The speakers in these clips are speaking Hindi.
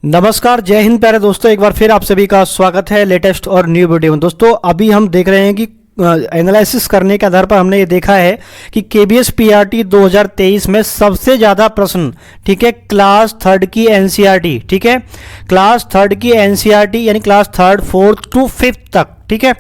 नमस्कार, जय हिंद प्यारे दोस्तों। एक बार फिर आप सभी का स्वागत है लेटेस्ट और न्यू वीडियो में। दोस्तों अभी हम देख रहे हैं कि एनालिसिस करने के आधार पर हमने ये देखा है कि केबीएस पीआरटी 2023 में सबसे ज़्यादा प्रश्न, ठीक है, क्लास थर्ड की एनसीईआरटी, ठीक है, क्लास थर्ड की एनसीईआरटी यानी class third fourth to fifth तक, ठीक है,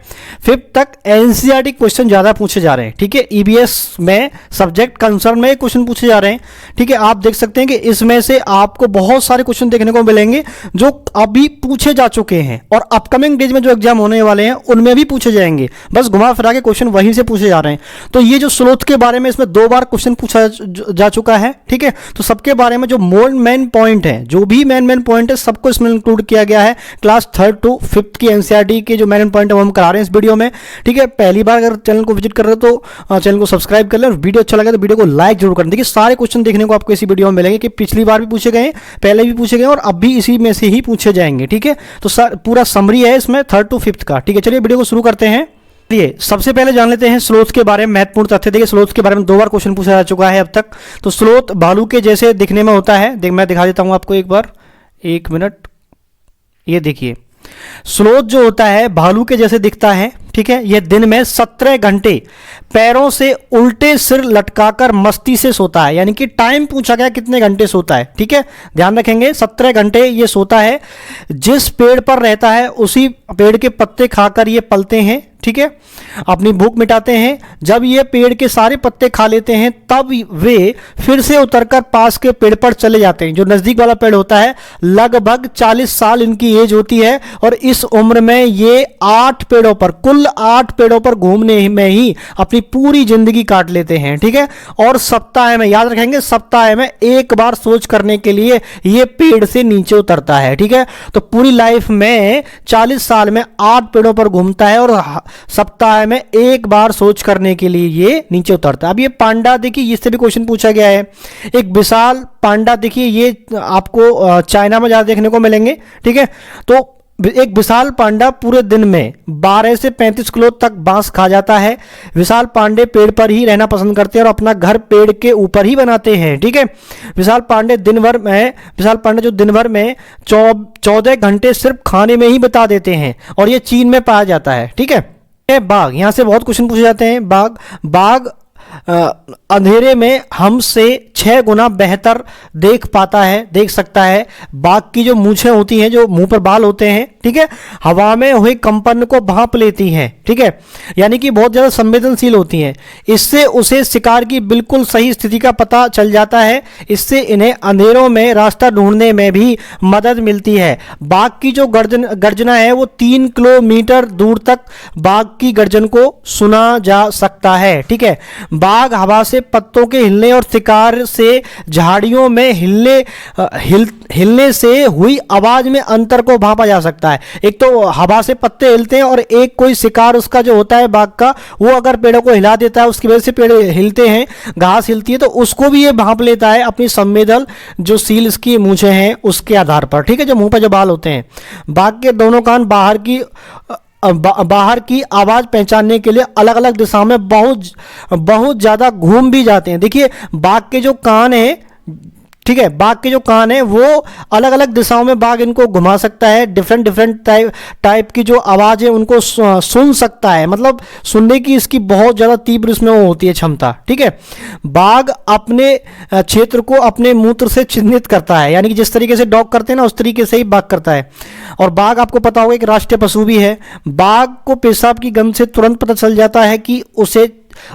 फिफ्थ तक एनसीईआरटी क्वेश्चन ज़्यादा पूछे जा रहे हैं, ठीक है। ईबीएस में सब्जेक्ट कंसर्न में क्वेश्चन पूछे जा रहे हैं, ठीक है। आप देख सकते हैं कि इसमें से आपको बहुत सारे क्वेश्चन देखने को मिलेंगे जो अभी पूछे जा चुके हैं और अपकमिंग डेज में जो एग्जाम होने वाले हैं उनमें भी पूछे जाएंगे। बस घुमा फिरा के क्वेश्चन वहीं से पूछे जा रहे हैं। तो ये जो स्लोथ के बारे में इसमें 2 बार क्वेश्चन पूछा जा चुका है, ठीक है। तो सबके बारे में जो मेन पॉइंट है, जो भी मेन पॉइंट है, सबको इसमें इंक्लूड किया गया है। क्लास थर्ड टू फिफ्थ की एनसीईआरटी के जो मेन पॉइंट हम करा रहे हैं इस वीडियो में, ठीक है। पहली बार अगर चैनल को विजिट कर रहे हो तो चैनल को सब्सक्राइब कर लें और वीडियो अच्छा लगे तो वीडियो को लाइक जरूर करें। देखिए सारे क्वेश्चन देखने को आपको इसी वीडियो में मिलेंगे कि पिछली बार भी पूछे गए, पहले भी पूछे गए और अब भी इसी में से ही पूछे जाएंगे, ठीक है। तो पूरा समरी है इसमें थर्ड टू फिफ्थ का, ठीक है। चलिए वीडियो को शुरू करते हैं। चलिए सबसे पहले जान लेते हैं स्लोथ के बारे में महत्वपूर्ण तथ्य। देखिए स्लोथ के बारे में 2 बार क्वेश्चन पूछा जा चुका है अब तक। तो स्लोथ भालू के जैसे दिखने में होता है। मैं दिखा देता हूं आपको एक बार, 1 मिनट। ये देखिए स्लोथ जो होता है भालू के जैसे दिखता है, ठीक है। यह दिन में 17 घंटे पैरों से उल्टे सिर लटकाकर मस्ती से सोता है, यानी कि टाइम पूछा गया कितने घंटे सोता है, ठीक है। ध्यान रखेंगे 17 घंटे ये सोता है। जिस पेड़ पर रहता है उसी पेड़ के पत्ते खाकर ये पलते हैं, ठीक है, अपनी भूख मिटाते हैं। जब ये पेड़ के सारे पत्ते खा लेते हैं तब वे फिर से उतरकर पास के पेड़ पर चले जाते हैं। जो नजदीक वाला पेड़ होता है, लगभग 40 साल इनकी एज होती है और इस उम्र में ये 8 पेड़ों पर, कुल 8 पेड़ों पर घूमने में ही अपनी पूरी जिंदगी काट लेते हैं, ठीक है। और सप्ताह में, याद रखेंगे, सप्ताह में एक बार सोच करने के लिए ये पेड़ से नीचे उतरता है, ठीक है। तो पूरी लाइफ में 40 साल में 8 पेड़ों पर घूमता है और सप्ताह में एक बार सोच करने के लिए ये नीचे उतरता है। अब ये पांडा देखिए, इससे भी क्वेश्चन पूछा गया है। एक विशाल पांडा देखिए, ये आपको चाइना में ज्यादा देखने को मिलेंगे, ठीक है। तो एक विशाल पांडा पूरे दिन में 12 से 35 किलो तक बांस खा जाता है। विशाल पांडे पेड़ पर ही रहना पसंद करते हैं और अपना घर पेड़ के ऊपर ही बनाते हैं, ठीक है। विशाल पांडा जो दिन भर में 14 घंटे सिर्फ खाने में ही बिता देते हैं और ये चीन में पाया जाता है, ठीक है। बाघ, यहां से बहुत क्वेश्चन पूछे जाते हैं। बाघ अंधेरे में हमसे 6 गुना बेहतर देख सकता है। बाघ की जो मूछें होती हैं, जो मुंह पर बाल होते हैं, ठीक है, हवा में हुए कंपन को भांप लेती हैं, ठीक है, यानी कि बहुत ज्यादा संवेदनशील होती हैं। इससे उसे शिकार की बिल्कुल सही स्थिति का पता चल जाता है। इससे इन्हें अंधेरों में रास्ता ढूंढने में भी मदद मिलती है। बाघ की जो गर्जना है वो 3 किलोमीटर दूर तक बाघ की गर्जन को सुना जा सकता है, ठीक है। बाघ हवा से पत्तों के हिलने और शिकार से झाड़ियों में हिलने से हुई आवाज में अंतर को भांपा जा सकता है। एक तो हवा से पत्ते हिलते हैं और एक कोई शिकार उसका जो होता है बाघ का, वो अगर पेड़ों को हिला देता है, उसकी वजह से पेड़ हिलते हैं, घास हिलती है, तो उसको भी ये भांप लेता है अपनी संवेदन जो सील इसकी मूंछें हैं उसके आधार पर, ठीक है, जो मुंह पर जो बाल होते हैं। बाघ के दोनों कान बाहर की आवाज पहचानने के लिए अलग अलग दिशाओं में बहुत ज्यादा घूम भी जाते हैं। देखिए बाघ के जो कान है, ठीक है, बाघ के जो कान है वो अलग अलग दिशाओं में बाघ इनको घुमा सकता है। डिफरेंट टाइप की जो आवाज है उनको सुन सकता है, मतलब सुनने की इसकी बहुत ज्यादा तीव्र इसमें वो होती है क्षमता, ठीक है। बाघ अपने क्षेत्र को अपने मूत्र से चिन्हित करता है, यानी कि जिस तरीके से डॉग करते हैं ना उस तरीके से ही बाघ करता है। और बाघ आपको पता होगा कि राष्ट्रीय पशु भी है। बाघ को पेशाब की गंध से तुरंत पता चल जाता है कि उस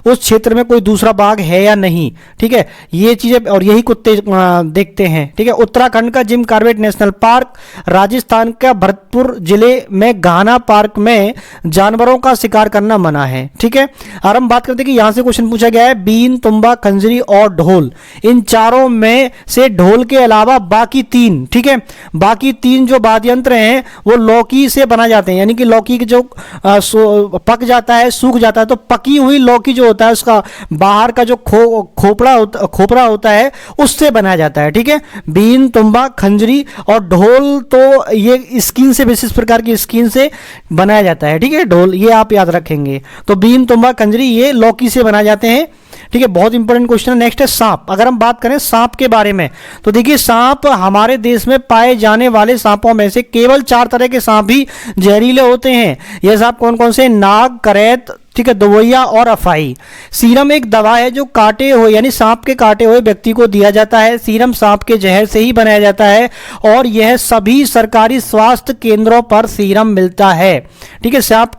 क्षेत्र में कोई दूसरा बाघ है या नहीं, ठीक है। ये चीजें और यही कुत्ते देखते हैं, ठीक है। उत्तराखंड का Jim Corbett national park, Rajasthan का भरतपुर जिले में घाना पार्क में जानवरों का शिकार करना मना है, ठीक है। और हम बात करते हैं कि यहां से क्वेश्चन पूछा गया है बीन, तुम्बा, खंजरी और ढोल। इन चारों में से ढोल के अलावा बाकी 3, ठीक है, बाकी 3 जो वाद्य यंत्र हैं वो लौकी से बना जाते हैं, यानी कि लौकी के जो पक जाता है, सूख जाता है, तो पकी हुई लौकी जो होता है उसका बाहर का जो खोपड़ा होता है उससे बनाया जाता है, ठीक है। बीन, तुम्बा, खंजरी और ढोल तो ये स्किन से, विशेष प्रकार की स्किन से बनाया जाता है, ठीक है। ढोल ये आप याद रखेंगे। तो बीन, तुम्बा, खंजरी ये लौकी से बनाए जाते हैं, ठीक है, बहुत इंपॉर्टेंट क्वेश्चन है। नेक्स्ट है सांप। अगर हम बात करें सांप के बारे में तो देखिए सांप हमारे देश में पाए जाने वाले सांपों में से केवल 4 तरह के सांप ही जहरीले होते हैं। यह सांप कौन कौन से? नाग, करैत, ठीक है, दवैया और अफाई। सीरम एक दवा है जो काटे हुए यानी सांप के काटे हुए व्यक्ति को दिया जाता है। सीरम सांप के जहर से ही बनाया जाता है और यह सभी सरकारी स्वास्थ्य केंद्रों पर सीरम मिलता है। ठीक है, सांप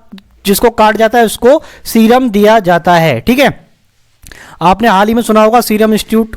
जिसको काट जाता है उसको सीरम दिया जाता है। ठीक है, आपने हाल ही में सुना होगा सीरम इंस्टीट्यूट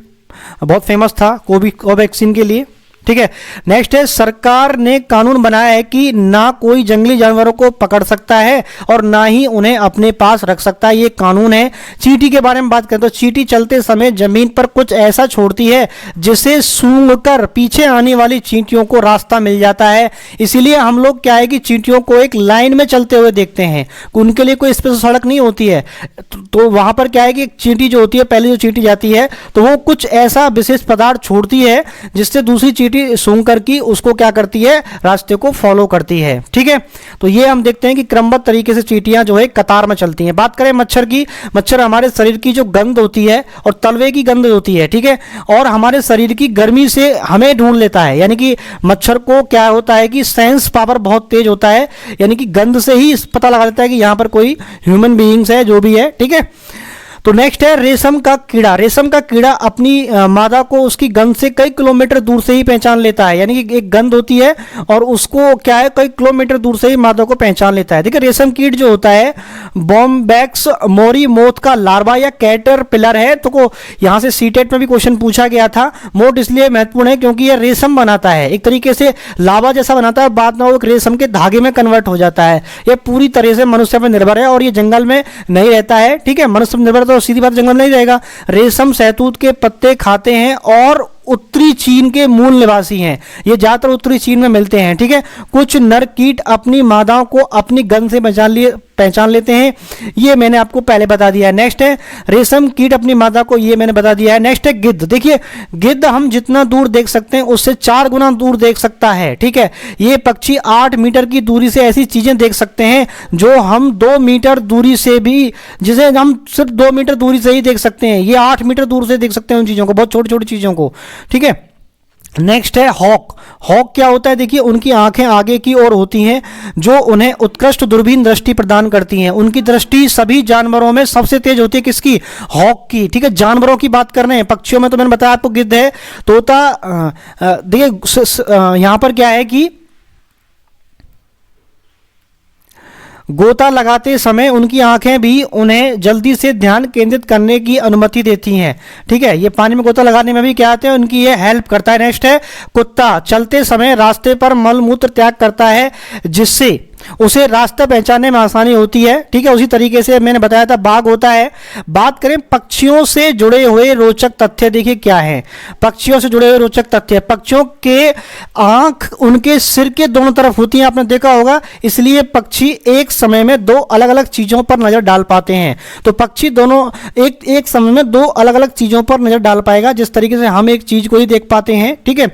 बहुत फेमस था कोवैक्सीन के लिए। ठीक है, नेक्स्ट है सरकार ने कानून बनाया है कि ना कोई जंगली जानवरों को पकड़ सकता है और ना ही उन्हें अपने पास रख सकता है, ये कानून है। चींटी के बारे में बात करें तो चींटी चलते समय जमीन पर कुछ ऐसा छोड़ती है जिसे सूंघकर पीछे आने वाली चींटियों को रास्ता मिल जाता है। इसीलिए हम लोग क्या है कि चींटियों को एक लाइन में चलते हुए देखते हैं, उनके लिए कोई स्पेशल सड़क नहीं होती है। तो वहां पर क्या है कि चींटी जो होती है, पहले जो चींटी जाती है तो वो कुछ ऐसा विशेष पदार्थ छोड़ती है जिससे दूसरी चींटी सूंघ करके उसको क्या करती है, रास्ते को फॉलो करती है। ठीक है, तो ये हम देखते हैं कि क्रमबद्ध तरीके से चींटियां जो है कतार में चलती हैं। बात करें मच्छर की, मच्छर हमारे शरीर की जो गंध होती है और तलवे की गंध होती है, ठीक है, और हमारे शरीर की गर्मी से हमें ढूंढ लेता है। यानी कि मच्छर को क्या होता है कि सेंस पावर बहुत तेज होता है, यानी कि गंध से ही पता लगा देता है कि यहां पर कोई ह्यूमन बीइंग्स है, जो भी है। ठीक है, तो नेक्स्ट है रेशम का कीड़ा। रेशम का कीड़ा अपनी मादा को उसकी गंध से कई किलोमीटर दूर से ही पहचान लेता है। यानी कि एक गंध होती है और उसको क्या है कई किलोमीटर दूर से ही मादा को पहचान लेता है। देखिए रेशम कीट जो होता है बॉम्बैक्स मोरी मोथ का लार्वा या कैटरपिलर है। तो यहाँ से सीटेट में भी क्वेश्चन पूछा गया था। मोथ इसलिए महत्वपूर्ण है क्योंकि यह रेशम बनाता है, एक तरीके से लावा जैसा बनाता है, बाद में वो एक रेशम के धागे में कन्वर्ट हो जाता है। यह पूरी तरह से मनुष्य पर निर्भर है और ये जंगल में नहीं रहता है। ठीक है, मनुष्य पर निर्भर तो सीधी बात जंगल में नहीं रहेगा। रेशम सहतूत के पत्ते खाते हैं और उत्तरी चीन के मूल निवासी हैं। ये ज्यादातर उत्तरी चीन में मिलते हैं। ठीक है, कुछ नर कीट अपनी मादाओं को अपनी गंध से पहचान लेते हैं, ये मैंने आपको पहले बता दिया है। नेक्स्ट है रेशम कीट अपनी मादा को, ये मैंने बता दिया है। नेक्स्ट है गिद्ध। देखिए गिद्ध हम जितना दूर देख सकते हैं उससे 4 गुना दूर देख सकता है। ठीक है, ये पक्षी 8 मीटर की दूरी से ऐसी चीजें देख सकते हैं जो हम 2 मीटर दूरी से भी, जिसे हम सिर्फ 2 मीटर दूरी से ही देख सकते हैं, ये 8 मीटर दूर से देख सकते हैं उन चीजों को, बहुत छोटी छोटी चीजों को। ठीक है, नेक्स्ट है हॉक। हॉक क्या होता है? देखिए उनकी आंखें आगे की ओर होती हैं जो उन्हें उत्कृष्ट दूरबीन दृष्टि प्रदान करती हैं। उनकी दृष्टि सभी जानवरों में सबसे तेज होती है। किसकी? हॉक की। ठीक है, जानवरों की बात कर रहे हैं। पक्षियों में तो मैंने बताया आपको गिद्ध है, तोता। देखिए यहां पर क्या है कि गोता लगाते समय उनकी आंखें भी उन्हें जल्दी से ध्यान केंद्रित करने की अनुमति देती हैं। ठीक है, ये पानी में गोता लगाने में भी क्या आते हैं, उनकी ये हेल्प करता है। नेक्स्ट है कुत्ता। चलते समय रास्ते पर मल मूत्र त्याग करता है जिससे उसे रास्ता पहचानने में आसानी होती है। ठीक है, उसी तरीके से मैंने बताया था बाघ होता है। बात करें पक्षियों से जुड़े हुए रोचक तथ्य, देखिए क्या है पक्षियों से जुड़े हुए रोचक तथ्य। पक्षियों के आंख उनके सिर के दोनों तरफ होती हैं, आपने देखा होगा, इसलिए पक्षी एक समय में 2 अलग अलग चीजों पर नजर डाल पाते हैं। तो पक्षी दोनों एक समय में 2 अलग अलग चीजों पर नजर डाल पाएगा, जिस तरीके से हम एक चीज को ही देख पाते हैं। ठीक है,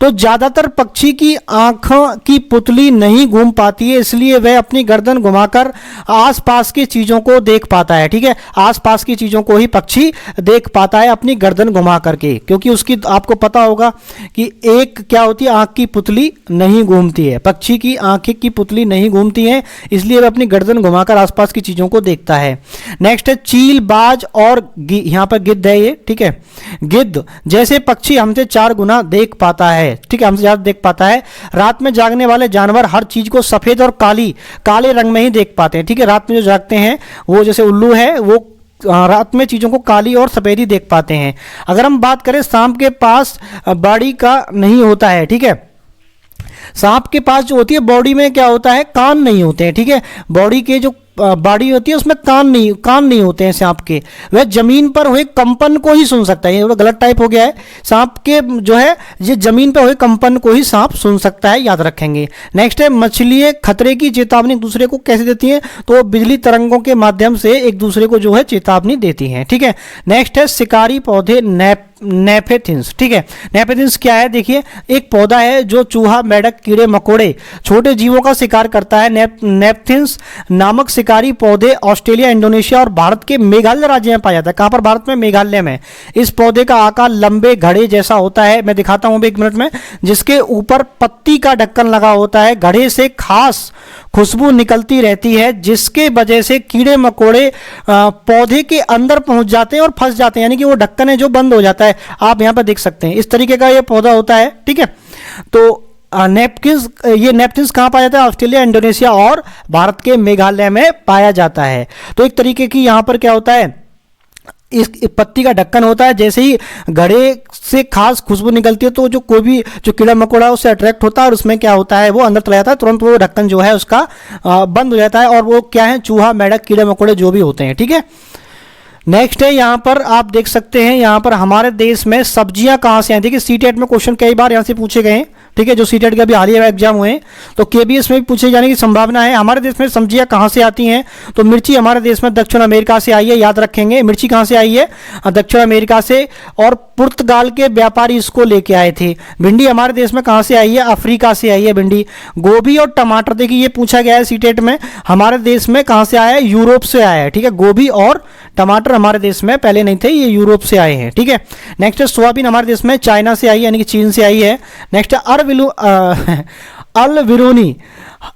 तो ज्यादातर पक्षी की आंखों की पुतली नहीं घूम पाती है, इसलिए वह अपनी गर्दन घुमाकर आसपास की चीजों को देख पाता है। ठीक है, आसपास की चीजों को ही पक्षी देख पाता है अपनी गर्दन घुमा करके, क्योंकि उसकी आपको पता होगा कि एक क्या होती है, आंख की पुतली नहीं घूमती है। पक्षी की आंखें की पुतली नहीं घूमती है, इसलिए वह अपनी गर्दन घुमाकर आसपास की चीजों को देखता है। नेक्स्ट है चील, बाज और यहां पर गिद्ध है ये। ठीक है, गिद्ध जैसे पक्षी हमसे 4 गुना देख पाता है। ठीक है, हमसे ज्यादा देख पाता है। रात में जागने वाले जानवर हर चीज को सफेद और काले रंग में ही देख पाते हैं। ठीक है, रात में जो जागते हैं वो जैसे उल्लू है, वो रात में चीजों को काली और सफेद ही देख पाते हैं। अगर हम बात करें सांप के पास बॉडी का नहीं होता है। ठीक है, सांप के पास जो होती है बॉडी में क्या होता है, कान नहीं होते हैं। ठीक है, बॉडी के जो बॉडी होती है उसमें कान नहीं होते हैं सांप के। वह जमीन पर हुए कंपन को ही सुन सकता है। ये गलत टाइप हो गया है। सांप के जो है ये जमीन पर हुए कंपन को ही सांप सुन सकता है, याद रखेंगे। नेक्स्ट है मछलियां खतरे की चेतावनी एक दूसरे को कैसे देती हैं, तो बिजली तरंगों के माध्यम से एक दूसरे को जो है चेतावनी देती हैं। ठीक है, नेक्स्ट है शिकारी पौधे नेफेथिन्स। ठीक है, नेफेथिन्स क्या है? देखिए, एक पौधा है जो चूहा, मेढक, कीड़े मकोड़े, छोटे जीवों का शिकार करता है। नेफथिन्स नामक शिकारी पौधे ऑस्ट्रेलिया, इंडोनेशिया और भारत के मेघालय राज्य में पाया जाता है। कहां पर? भारत में मेघालय में। इस पौधे का आकार लंबे घड़े जैसा होता है, मैं दिखाता हूं एक मिनट में, जिसके ऊपर पत्ती का ढक्कन लगा होता है। घड़े से खास खुशबू निकलती रहती है, जिसके वजह से कीड़े मकोड़े पौधे के अंदर पहुंच जाते हैं और फंस जाते हैं, यानी कि वो ढक्कन है जो बंद हो जाता है। आप यहां पर देख सकते हैं, इस तरीके का ये पौधा होता है। ठीक है, तो ये नेपथिन्स कहां पाया जाता है? ऑस्ट्रेलिया, इंडोनेशिया और भारत के मेघालय में पाया जाता है। तो एक तरीके की यहां पर क्या होता है, इस पत्ती का ढक्कन होता है। जैसे ही घड़े से खास खुशबू निकलती है तो जो कोई भी जो कीड़ा मकोड़ा है उससे अट्रैक्ट होता है और उसमें क्या होता है, वो अंदर चला जाता है, तुरंत वो ढक्कन जो है उसका बंद हो जाता है। और वो क्या है? चूहा, मेढक, कीड़े मकोड़े जो भी होते हैं। ठीक है, नेक्स्ट है, यहां पर आप देख सकते हैं, यहां पर हमारे देश में सब्जियां कहां से आई? देखिए, सीटेट में क्वेश्चन कई बार यहां से पूछे गए हैं। ठीक है, जो सीटेट के अभी हालिया एग्जाम हुए हैं, तो केबीएस में भी पूछे जाने की संभावना है। हमारे देश में सब्जियां कहां से आती हैं? तो मिर्ची हमारे देश में दक्षिण अमेरिका से आई है, याद रखेंगे। मिर्ची कहां से आई है? दक्षिण अमेरिका से, और पुर्तगाल के व्यापारी इसको लेके आए थे। भिंडी हमारे देश में कहां से आई है? अफ्रीका से आई है भिंडी। गोभी और टमाटर, देखिए ये पूछा गया है सीटेट में, हमारे देश में कहां से आया है? यूरोप से आया है। ठीक है, गोभी और टमाटर हमारे देश में पहले नहीं थे, ये यूरोप से आए हैं। ठीक है, नेक्स्ट है सोयाबीन हमारे देश में चाइना से आई है, यानी कि चीन से आई है। नेक्स्ट है अल-बिरूनी।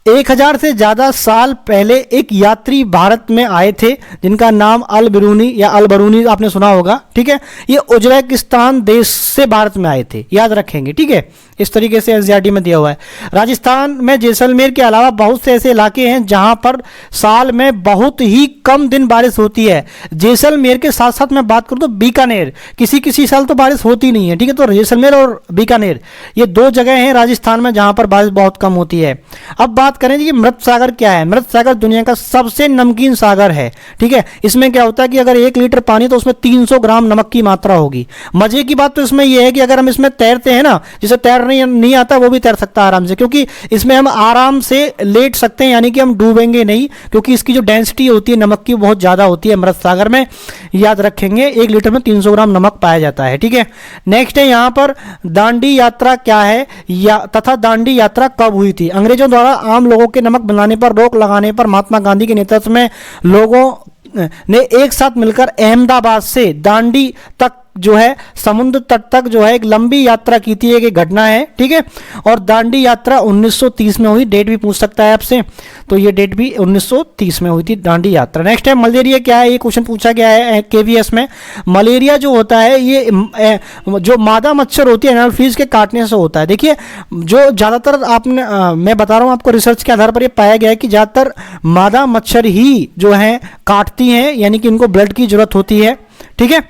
1000 से ज्यादा साल पहले एक यात्री भारत में आए थे जिनका नाम अल-बिरूनी या अल-बरूनी आपने सुना होगा। ठीक है, ये उज्बेकिस्तान देश से भारत में आए थे, याद रखेंगे। ठीक है, इस तरीके से एनसीईआरटी में दिया हुआ है। राजस्थान में जैसलमेर के अलावा बहुत से ऐसे इलाके हैं जहां पर साल में बहुत ही कम दिन बारिश होती है। जैसलमेर के साथ साथ मैं बात करूं तो बीकानेर, किसी साल तो बारिश होती नहीं है। ठीक है, तो जैसलमेर और बीकानेर ये दो जगह हैं राजस्थान में जहां पर बारिश बहुत कम होती है। अब बात करें कि मृत सागर क्या है? मृत सागर दुनिया का सबसे नमकीन सागर है। ठीक है, इसमें क्या होता है कि अगर 1 लीटर पानी तो उसमें 300 ग्राम नमक की मात्रा होगी। मजे की बात तो इसमें यह है कि अगर हम इसमें तैरते हैं ना, जिसे तैरने नहीं आता वो भी तैर सकता है आराम से, क्योंकि इसमें हम आराम से लेट सकते हैं, यानी कि हम डूबेंगे नहीं, क्योंकि इसकी जो डेंसिटी होती है नमक की बहुत ज्यादा होती है मृत सागर में। याद रखेंगे, 1 लीटर में 300 ग्राम नमक पाया जाता है। ठीक है, नेक्स्ट है यहां पर दांडी यात्रा क्या है तथा दांडी यात्रा कब हुई थी? अंग्रेजों द्वारा आम लोगों के नमक बनाने पर रोक लगाने पर महात्मा गांधी के नेतृत्व में लोगों ने एक साथ मिलकर अहमदाबाद से दांडी तक जो है समुद्र तट तक जो है एक लंबी यात्रा की थी। एक घटना है। ठीक है, और दांडी यात्रा 1930 में हुई। डेट भी पूछ सकता है आपसे, तो ये डेट भी 1930 में हुई थी दांडी यात्रा। नेक्स्ट है मलेरिया क्या है? ये क्वेश्चन पूछा गया है केवीएस में। मलेरिया जो होता है ये जो मादा मच्छर होती है एनाल फ्लीज के काटने से होता है। देखिए, जो ज़्यादातर आपने मैं बता रहा हूँ आपको, रिसर्च के आधार पर ये पाया गया है कि ज़्यादातर मादा मच्छर ही जो है काटती हैं, यानी कि उनको ब्लड की जरूरत होती है। ठीक है,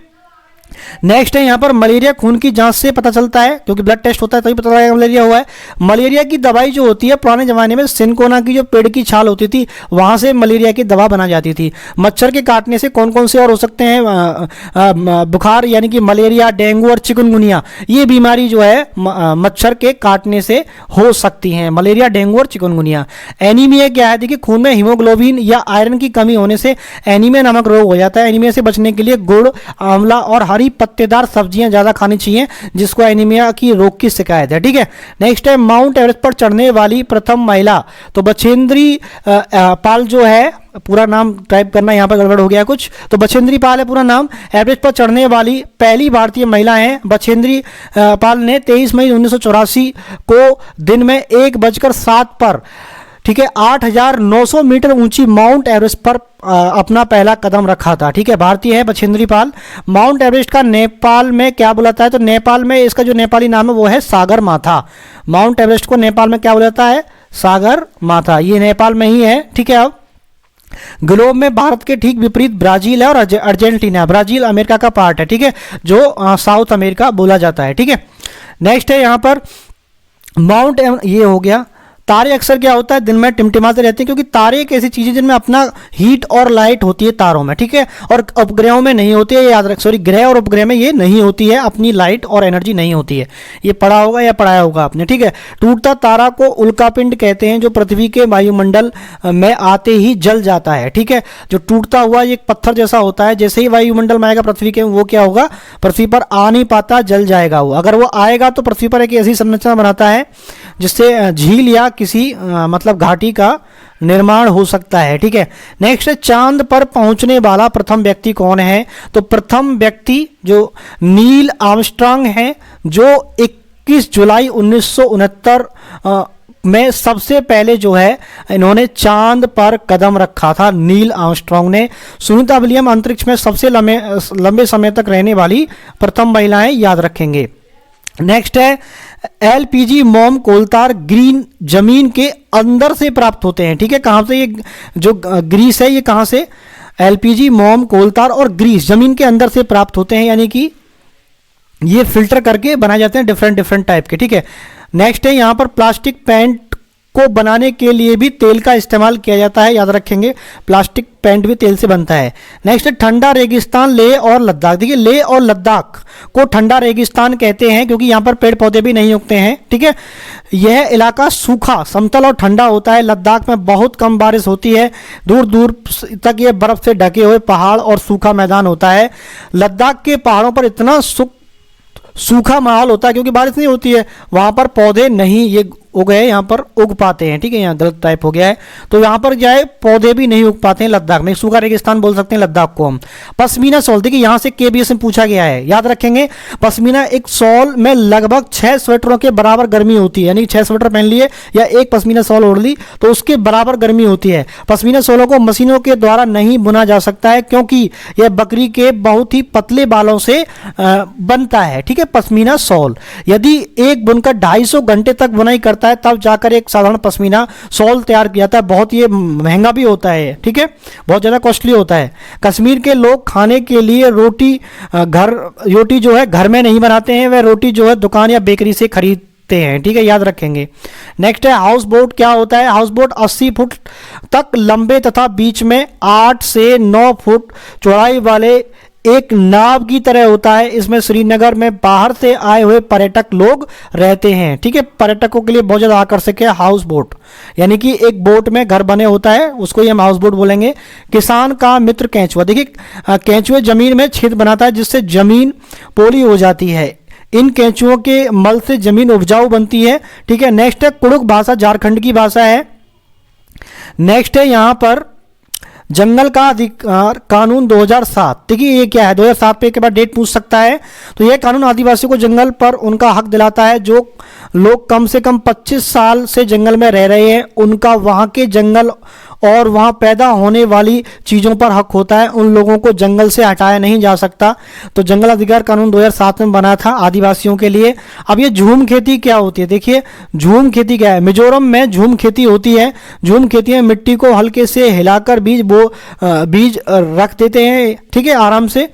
नेक्स्ट है यहां पर मलेरिया खून की जांच से पता चलता है, क्योंकि ब्लड टेस्ट होता है तभी पता लगेगा मलेरिया हुआ है। मलेरिया की दवाई जो होती है पुराने जमाने में सिनकोना की जो पेड़ की छाल होती थी वहां से मलेरिया की दवा बना जाती थी। मच्छर के काटने से कौन कौन से और हो सकते हैं बुखार, यानी कि मलेरिया, डेंगू और चिकनगुनिया, ये बीमारी जो है मच्छर के काटने से हो सकती है। मलेरिया, डेंगू और चिकनगुनिया। एनीमिया क्या है? देखिए, खून में हीमोग्लोबिन या आयरन की कमी होने से एनीमिया नामक रोग हो जाता है। एनीमिया से बचने के लिए गुड़, आंवला और हरी पत्तेदार सब्जियां ज्यादा खानी चाहिए, जिसको एनीमिया की रोग की शिकायत है। ठीक है, नेक्स्ट है माउंट एवरेस्ट पर चढ़ने वाली प्रथम महिला। तो बछेंद्री पाल जो है, पूरा नाम टाइप करना यहाँ पर गड़बड़ हो गया कुछ, तो बछेंद्री पाल है पूरा नाम। एवरेस्ट पर चढ़ने वाली पहली भारतीय महिला हैं बछेंद्री पाल ने 23 मई 1984 को दिन में 1:07 पर, ठीक है, 8,900 मीटर ऊंची माउंट एवरेस्ट पर अपना पहला कदम रखा था। ठीक है, भारतीय है बछेंद्री पाल। माउंट एवरेस्ट का नेपाल में क्या बुलाता है? तो नेपाल में इसका जो नेपाली नाम है वो है सागर माथा। माउंट एवरेस्ट को नेपाल में क्या बुलाता है? सागर माथा। ये नेपाल में ही है। ठीक है, अब ग्लोब में भारत के ठीक विपरीत ब्राजील है और अर्जेंटीना। ब्राजील अमेरिका का पार्ट है। ठीक है, जो साउथ अमेरिका बोला जाता है। ठीक है, नेक्स्ट है यहां पर माउंट, ये हो गया तारे अक्सर क्या होता है दिन में टिमटिमाते रहते हैं, क्योंकि तारे एक ऐसी चीज़ है जिनमें अपना हीट और लाइट होती है तारों में, ठीक है, और उपग्रहों में नहीं होती है, याद रख, सॉरी, ग्रह और उपग्रह में ये नहीं होती है, अपनी लाइट और एनर्जी नहीं होती है। ये पढ़ा होगा या पढ़ाया होगा आपने, ठीक है। टूटता तारा को उल्कापिंड कहते हैं, जो पृथ्वी के वायुमंडल में आते ही जल जाता है, ठीक है। जो टूटता हुआ एक पत्थर जैसा होता है, जैसे ही वायुमंडल में आएगा पृथ्वी के, वो क्या होगा, पृथ्वी पर आ नहीं पाता, जल जाएगा वो। अगर वो आएगा तो पृथ्वी पर एक ऐसी संरचना बनाता है जिससे झील या किसी मतलब घाटी का निर्माण हो सकता है, ठीक है। नेक्स्ट है, चांद पर पहुंचने वाला प्रथम व्यक्ति कौन है? तो प्रथम व्यक्ति जो नील आर्मस्ट्रांग है, जो 21 जुलाई 1969 में सबसे पहले जो है इन्होंने चांद पर कदम रखा था, नील आर्मस्ट्रांग ने। सुनीता विलियम अंतरिक्ष में सबसे लंबे समय तक रहने वाली प्रथम महिलाएं, याद रखेंगे। नेक्स्ट है, एलपीजी मोम कोलतार ग्रीन जमीन के अंदर से प्राप्त होते हैं, ठीक है। कहां से? ये जो ग्रीस है ये कहां से? एलपीजी मोम कोलतार और ग्रीस जमीन के अंदर से प्राप्त होते हैं, यानी कि ये फिल्टर करके बनाए जाते हैं डिफरेंट टाइप के, ठीक है। नेक्स्ट है, यहां पर प्लास्टिक पेंट को बनाने के लिए भी तेल का इस्तेमाल किया जाता है, याद रखेंगे, प्लास्टिक पेंट भी तेल से बनता है। नेक्स्ट है, ठंडा रेगिस्तान लेह और लद्दाख। देखिए, लेह और लद्दाख को ठंडा रेगिस्तान कहते हैं क्योंकि यहाँ पर पेड़ पौधे भी नहीं उगते हैं, ठीक है। यह इलाका सूखा, समतल और ठंडा होता है। लद्दाख में बहुत कम बारिश होती है, दूर दूर तक ये बर्फ से ढके हुए पहाड़ और सूखा मैदान होता है। लद्दाख के पहाड़ों पर इतना सूखा माहौल होता है क्योंकि बारिश नहीं होती है, वहाँ पर पौधे नहीं ये उग गए, यहाँ पर उग पाते हैं, ठीक है। यहाँ गलत टाइप हो गया है, तो यहाँ पर जाए पौधे भी नहीं उग पाते हैं लद्दाख में, सूखा रेगिस्तान बोल सकते हैं लद्दाख को हम। पश्मीना शॉल, देखिए यहाँ से केबीएस में पूछा गया है, याद रखेंगे। पश्मीना एक शॉल में लगभग 6 स्वेटरों के बराबर गर्मी होती है, यानी 6 स्वेटर पहन लिए या एक पश्मीना शॉल ओढ़ ली तो उसके बराबर गर्मी होती है। पश्मीना शॉलों को मशीनों के द्वारा नहीं बुना जा सकता है क्योंकि यह बकरी के बहुत ही पतले बालों से बनता है, ठीक है। पश्मीना शॉल यदि एक बुनकर 250 घंटे तक बुनाई करता है तब जाकर एक साधारण पश्मीना शॉल तैयार किया जाता है। बहुत ये महंगा भी होता है, ठीक है, बहुत ज़्यादा कॉस्टली होता है। कश्मीर के लोग खाने के लिए रोटी जो है घर में नहीं बनाते हैं, वह रोटी जो है दुकान या बेकरी से खरीदते हैं, ठीक है, याद रखेंगे। नेक्स्ट है, हाउस बोट क्या होता है? हाउस बोट 80 फुट तक लंबे तथा बीच में 8 से 9 फुट चौड़ाई वाले एक नाव की तरह होता है। इसमें श्रीनगर में बाहर से आए हुए पर्यटक लोग रहते हैं, ठीक है। पर्यटकों के लिए बहुत ज़्यादा आकर्षक है हाउस बोट, यानी कि एक बोट में घर बने होता है, उसको ही हम हाउस बोट बोलेंगे। किसान का मित्र केंचुआ, देखिए केंचुए जमीन में छेद बनाता है जिससे जमीन पोली हो जाती है। इन केंचुओं के मल से जमीन उपजाऊ बनती है, ठीक है। नेक्स्ट है, कुड़ुक भाषा झारखंड की भाषा है। नेक्स्ट है यहाँ पर जंगल का अधिकार कानून 2007, देखिए ये क्या है, 2007 पे के बाद डेट पूछ सकता है। तो यह कानून आदिवासियों को जंगल पर उनका हक दिलाता है। जो लोग कम से कम 25 साल से जंगल में रह रहे हैं उनका वहाँ के जंगल और वहाँ पैदा होने वाली चीज़ों पर हक होता है, उन लोगों को जंगल से हटाया नहीं जा सकता। तो जंगल अधिकार कानून 2007 में बना था आदिवासियों के लिए। अब ये झूम खेती क्या होती है? देखिए झूम खेती क्या है, मिजोरम में झूम खेती होती है। झूम खेती में मिट्टी को हल्के से हिलाकर बीज रख देते हैं, ठीक है, आराम से।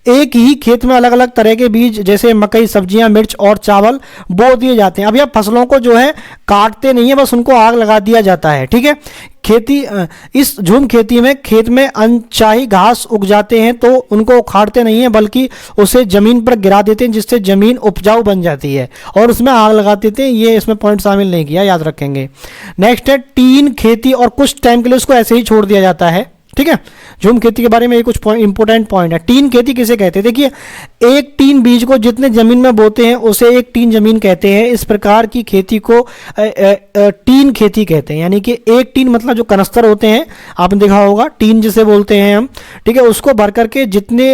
एक ही खेत में अलग अलग तरह के बीज जैसे मकई, सब्जियां, मिर्च और चावल बो दिए जाते हैं। अब यह फसलों को जो है काटते नहीं है, बस उनको आग लगा दिया जाता है, ठीक है। इस झूम खेती में खेत में अनचाही घास उग जाते हैं तो उनको उखाड़ते नहीं है बल्कि उसे जमीन पर गिरा देते हैं जिससे जमीन उपजाऊ बन जाती है और उसमें आग लगा देते हैं। ये इसमें पॉइंट शामिल नहीं किया, याद रखेंगे। नेक्स्ट है, टीन खेती और कुछ टाइम के लिए उसको ऐसे ही छोड़ दिया जाता है, ठीक है। झूम खेती के बारे में ये कुछ इंपॉर्टेंट पॉइंट है। टीन खेती किसे कहते हैं? देखिए एक टीन बीज को जितने जमीन में बोते हैं उसे एक टीन जमीन कहते हैं। इस प्रकार की खेती को टीन खेती कहते हैं, यानी कि एक टीन मतलब जो कनस्तर होते हैं, आपने देखा होगा, टीन जिसे बोलते हैं हम, ठीक है, उसको भर करके जितने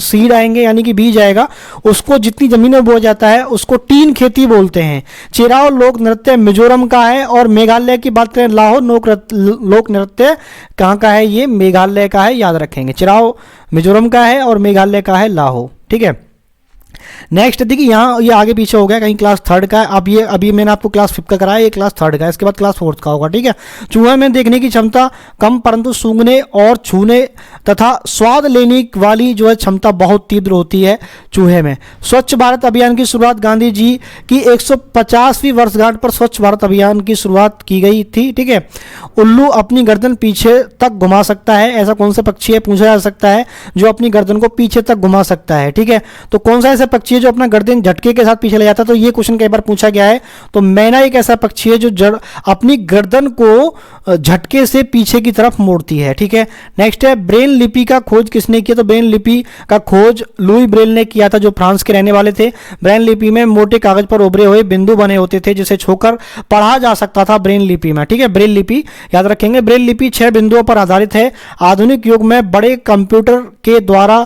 सीड आएंगे यानी कि बीज आएगा उसको जितनी जमीन में बोया जाता है उसको टीन खेती बोलते हैं। चिराओ लोक नृत्य मिजोरम का है और मेघालय की बात करें लाहो लोक नृत्य कहाँ का है? ये मेघालय का है, याद रखेंगे। चिराओ मिजोरम का है और मेघालय का है लाहो, ठीक है। नेक्स्ट देखिए यहाँ ये आगे पीछे हो गया, कहीं क्लास थर्ड का है, अब ये अभी मैंने आपको क्लास फिफ्थ का कराया, ये क्लास थर्ड का है, इसके बाद क्लास फोर्थ का होगा, ठीक है। चूहे में देखने की क्षमता कम परंतु सूंघने और छूने तथा स्वाद लेने वाली जो है क्षमता बहुत तीव्र होती है चूहे में। स्वच्छ भारत अभियान की शुरुआत गांधी जी की 150वीं वर्षगांठ पर स्वच्छ भारत अभियान की शुरुआत की गई थी, ठीक है। उल्लू अपनी गर्दन पीछे तक घुमा सकता है, ऐसा कौन सा पक्षी है पूछा जा सकता है जो अपनी गर्दन को पीछे तक घुमा सकता है, ठीक है। तो कौन सा ऐसा पक्षी है जो अपना गर्दन झटके के साथ पीछे ले जाता है, तो ये क्वेश्चन कई बार पूछा गया है। तो मैना एक ऐसा पक्षी है जो अपनी गर्दन को झटके से पीछे की तरफ मोड़ती है, ठीक है। नेक्स्ट है ब्रेल लिपि का खोज किसने किया, तो ब्रेल लिपि का खोज लुई ब्रेल ने किया था, जो फ्रांस के रहने वाले थे। ब्रेल लिपि में मोटे कागज पर उभरे हुए बिंदु बने होते थे जिसे छूकर पढ़ा जा सकता था ब्रेल लिपि में, ठीक है। ब्रेल लिपि याद रखेंगे, ब्रेल लिपि 6 बिंदुओं पर आधारित है। आधुनिक युग में बड़े कंप्यूटर के द्वारा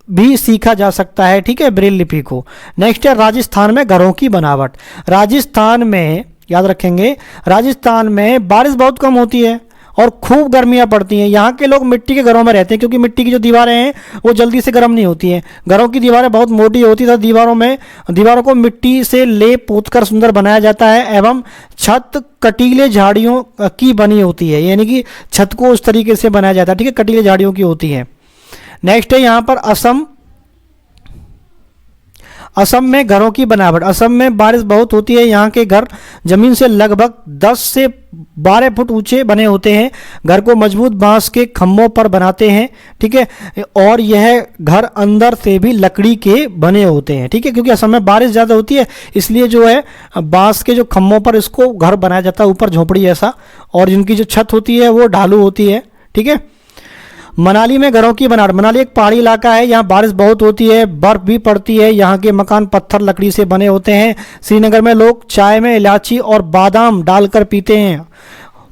भी सीखा जा सकता है, ठीक है, ब्रेल लिपि को। नेक्स्ट है राजस्थान में घरों की बनावट। राजस्थान में याद रखेंगे, राजस्थान में बारिश बहुत कम होती है और खूब गर्मियां पड़ती हैं। यहाँ के लोग मिट्टी के घरों में रहते हैं क्योंकि मिट्टी की जो दीवारें हैं वो जल्दी से गर्म नहीं होती हैं। घरों की दीवारें बहुत मोटी होती है, दीवारों को मिट्टी से लेप पोत कर सुंदर बनाया जाता है एवं छत कटीले झाड़ियों की बनी होती है, यानी कि छत को उस तरीके से बनाया जाता है, ठीक है, कटीले झाड़ियों की होती है। नेक्स्ट है यहाँ पर असम में घरों की बनावट। असम में बारिश बहुत होती है, यहाँ के घर जमीन से लगभग 10 से 12 फुट ऊंचे बने होते हैं। घर को मजबूत बांस के खंभों पर बनाते हैं, ठीक है, और यह घर अंदर से भी लकड़ी के बने होते हैं, ठीक है, क्योंकि असम में बारिश ज़्यादा होती है इसलिए जो है बांस के जो खंभों पर इसको घर बनाया जाता है, ऊपर झोपड़ी जैसा, और जिनकी जो छत होती है वो ढालू होती है, ठीक है। मनाली में घरों की बनावट। मनाली एक पहाड़ी इलाका है, यहाँ बारिश बहुत होती है, बर्फ भी पड़ती है, यहाँ के मकान पत्थर लकड़ी से बने होते हैं। श्रीनगर में लोग चाय में इलायची और बादाम डालकर पीते हैं,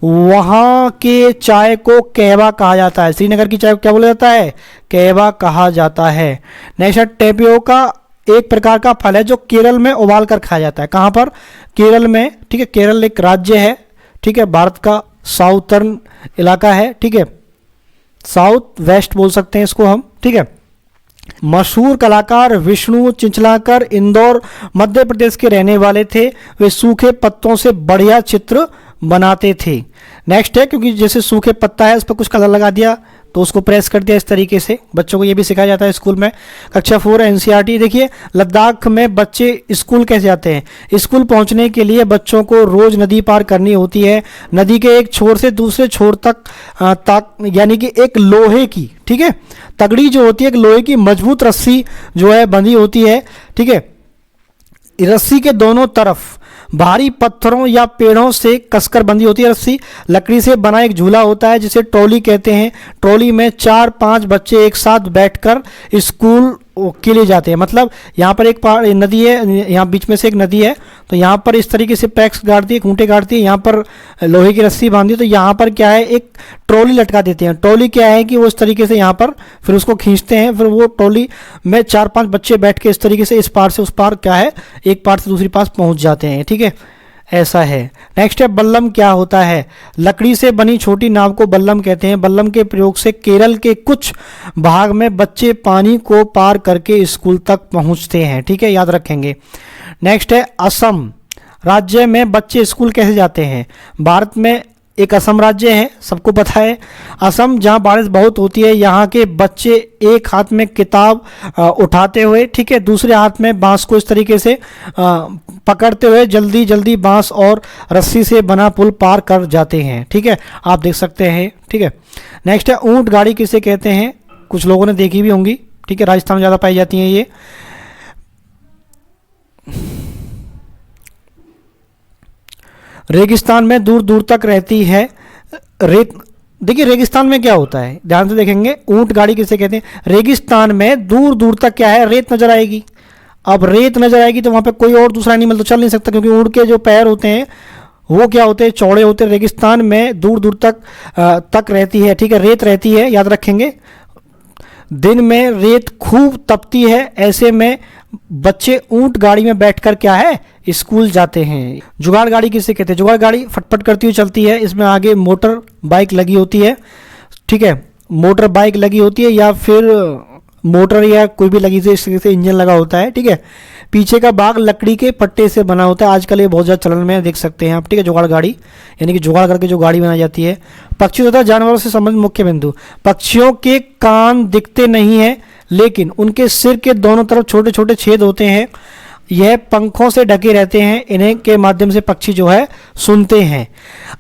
वहाँ के चाय को कहवा कहा जाता है। श्रीनगर की चाय को क्या बोला जाता है, कहवा कहा जाता है। नेक्स्ट टेपियोका एक प्रकार का फल है जो केरल में उबाल कर खाया जाता है। कहाँ पर, केरल में, ठीक है, केरल एक राज्य है, ठीक है, भारत का साउथर्न इलाका है, ठीक है, साउथ वेस्ट बोल सकते हैं इसको हम, ठीक है। मशहूर कलाकार विष्णु चिंचलाकर इंदौर मध्य प्रदेश के रहने वाले थे। वे सूखे पत्तों से बढ़िया चित्र बनाते थे। नेक्स्ट है, क्योंकि जैसे सूखे पत्ता है उस पर कुछ कलर लगा दिया तो उसको प्रेस कर दिया, इस तरीके से बच्चों को ये भी सिखाया जाता है स्कूल में। कक्षा 4 एनसीईआरटी। देखिए लद्दाख में बच्चे स्कूल कैसे जाते हैं, स्कूल पहुंचने के लिए बच्चों को रोज नदी पार करनी होती है। नदी के एक छोर से दूसरे छोर तक यानी कि एक लोहे की, ठीक है, तगड़ी जो होती है, एक लोहे की मजबूत रस्सी जो है बंधी होती है, ठीक है। रस्सी के दोनों तरफ भारी पत्थरों या पेड़ों से कसकर बंधी होती है रस्सी। लकड़ी से बना एक झूला होता है जिसे ट्रॉली कहते हैं। ट्रॉली में 4-5 बच्चे एक साथ बैठकर स्कूल के लिए जाते हैं। मतलब यहाँ पर एक नदी है, यहाँ बीच में से एक नदी है, तो यहाँ पर इस तरीके से पैक्स गाड़ती है, खूंटे गाड़ती है, यहाँ पर लोहे की रस्सी बांधी, तो यहाँ पर क्या है, एक ट्रॉली लटका देते हैं। ट्रॉली क्या है कि वो इस तरीके से यहाँ पर फिर उसको खींचते हैं, फिर वो ट्रॉली में 4-5 बच्चे बैठ के इस तरीके से इस पार से उस पार क्या है, एक पार से दूसरी पास पहुँच जाते हैं, ठीक है, ऐसा है। नेक्स्ट है बल्लम क्या होता है। लकड़ी से बनी छोटी नाव को बल्लम कहते हैं। बल्लम के प्रयोग से केरल के कुछ भाग में बच्चे पानी को पार करके स्कूल तक पहुंचते हैं, ठीक है, याद रखेंगे। नेक्स्ट है असम राज्य में बच्चे स्कूल कैसे जाते हैं। भारत में एक असम राज्य है, सबको पता है। असम जहाँ बारिश बहुत होती है, यहाँ के बच्चे एक हाथ में किताब उठाते हुए, ठीक है, दूसरे हाथ में बांस को इस तरीके से पकड़ते हुए जल्दी जल्दी बांस और रस्सी से बना पुल पार कर जाते हैं, ठीक है, आप देख सकते हैं, ठीक है। नेक्स्ट है ऊंट गाड़ी किसे कहते हैं, कुछ लोगों ने देखी भी होंगी, ठीक है, राजस्थान में ज़्यादा पाई जाती हैं ये। रेगिस्तान में दूर दूर तक रहती है रेत। देखिए रेगिस्तान में क्या होता है, ध्यान से देखेंगे, ऊंट गाड़ी किसे कहते हैं। रेगिस्तान में दूर दूर तक क्या है, रेत नजर आएगी। अब रेत नजर आएगी तो वहाँ पे कोई और दूसरा एनिमल तो चल नहीं सकता, क्योंकि ऊंट के जो पैर होते हैं वो क्या होते हैं, चौड़े होते हैं। रेगिस्तान में दूर दूर तक रहती है, ठीक है, रेत रहती है, याद रखेंगे। दिन में रेत खूब तपती है, ऐसे में बच्चे ऊंट गाड़ी में बैठकर क्या है, स्कूल जाते हैं। जुगाड़ गाड़ी किसे कहते हैं। जुगाड़ गाड़ी फटफट करती हुई चलती है, इसमें आगे मोटर बाइक लगी होती है, ठीक है, मोटर बाइक लगी होती है या फिर मोटर या कोई भी लगी से इस तरीके से इंजन लगा होता है, ठीक है। पीछे का भाग लकड़ी के पट्टे से बना होता है, आजकल ये बहुत ज़्यादा चलन में है, देख सकते हैं आप, ठीक है। जुगाड़ गाड़ी यानी कि जुगाड़ करके जो गाड़ी बनाई जाती है। पक्षी तथा जानवरों से संबंधित मुख्य बिंदु, पक्षियों के कान दिखते नहीं हैं, लेकिन उनके सिर के दोनों तरफ छोटे छोटे छेद होते हैं। यह पंखों से ढके रहते हैं, इन्हें के माध्यम से पक्षी जो है सुनते हैं।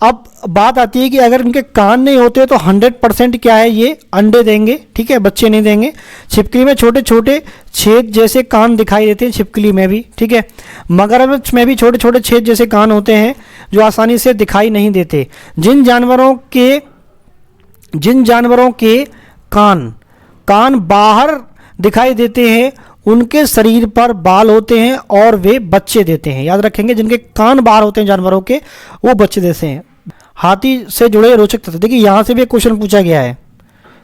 अब बात आती है कि अगर इनके कान नहीं होते तो 100% क्या है, ये अंडे देंगे, ठीक है, बच्चे नहीं देंगे। छिपकली में छोटे छोटे छेद जैसे कान दिखाई देते हैं, छिपकली में भी, ठीक है। मगरमच्छ में भी छोटे छोटे छेद जैसे कान होते हैं जो आसानी से दिखाई नहीं देते। जिन जानवरों के कान बाहर दिखाई देते हैं उनके शरीर पर बाल होते हैं और वे बच्चे देते हैं। याद रखेंगे, जिनके कान बाहर होते हैं जानवरों के, वो बच्चे देते हैं। हाथी से जुड़े रोचक तथ्य, देखिए यहाँ से भी एक क्वेश्चन पूछा गया है,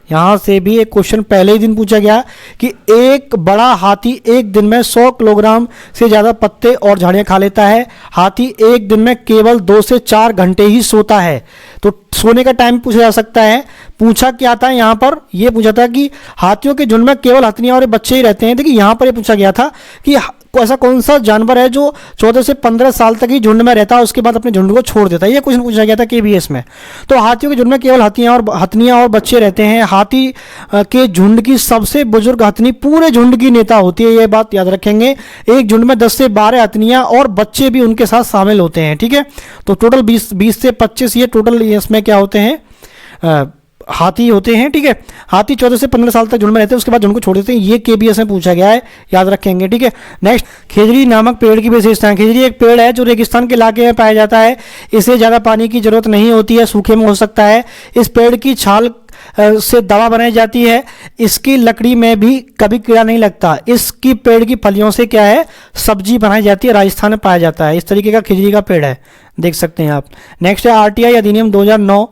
यहाँ से भी एक क्वेश्चन पहले ही दिन पूछा गया कि एक बड़ा हाथी एक दिन में 100 किलोग्राम से ज़्यादा पत्ते और झाड़ियाँ खा लेता है। हाथी एक दिन में केवल 2 से 4 घंटे ही सोता है। तो सोने का टाइम पूछा जा सकता है। पूछा क्या था यहाँ पर, ये पूछा था कि हाथियों के झुंड में केवल हथनियाँ और बच्चे ही रहते हैं। देखिए यहाँ पर ये पूछा गया था कि ऐसा कौन सा जानवर है जो 14 से 15 साल तक ही झुंड में रहता है, उसके बाद अपने झुंड को छोड़ देता है। ये क्वेश्चन पूछा गया था केबीएस में। तो हाथियों के झुंड में केवल हथनियाँ और बच्चे रहते हैं। हाथी के झुंड की सबसे बुजुर्ग हथनी पूरे झुंड की नेता होती है, ये बात याद रखेंगे। एक झुंड में 10 से 12 हथनियाँ और बच्चे भी उनके साथ शामिल होते हैं, ठीक है। तो टोटल 20 से 25 ये टोटल इसमें क्या होते हैं, हाथी होते हैं, ठीक है। हाथी 14 से 15 साल तक झुंड में रहते हैं, उसके बाद झुंड को छोड़ देते हैं। ये केबीएस में पूछा गया है, याद रखेंगे, ठीक है। नेक्स्ट, खेजड़ी नामक पेड़ की विशेषताएं। खेजड़ी एक पेड़ है जो रेगिस्तान के इलाके में पाया जाता है। इसे ज़्यादा पानी की जरूरत नहीं होती है, सूखे में हो सकता है। इस पेड़ की छाल से दवा बनाई जाती है। इसकी लकड़ी में भी कभी कीड़ा नहीं लगता। इसकी पेड़ की फलियों से क्या है, सब्जी बनाई जाती है, राजस्थान में पाया जाता है। इस तरीके का खिजड़ी का पेड़ है, देख सकते हैं आप। नेक्स्ट है आरटीआई अधिनियम 2009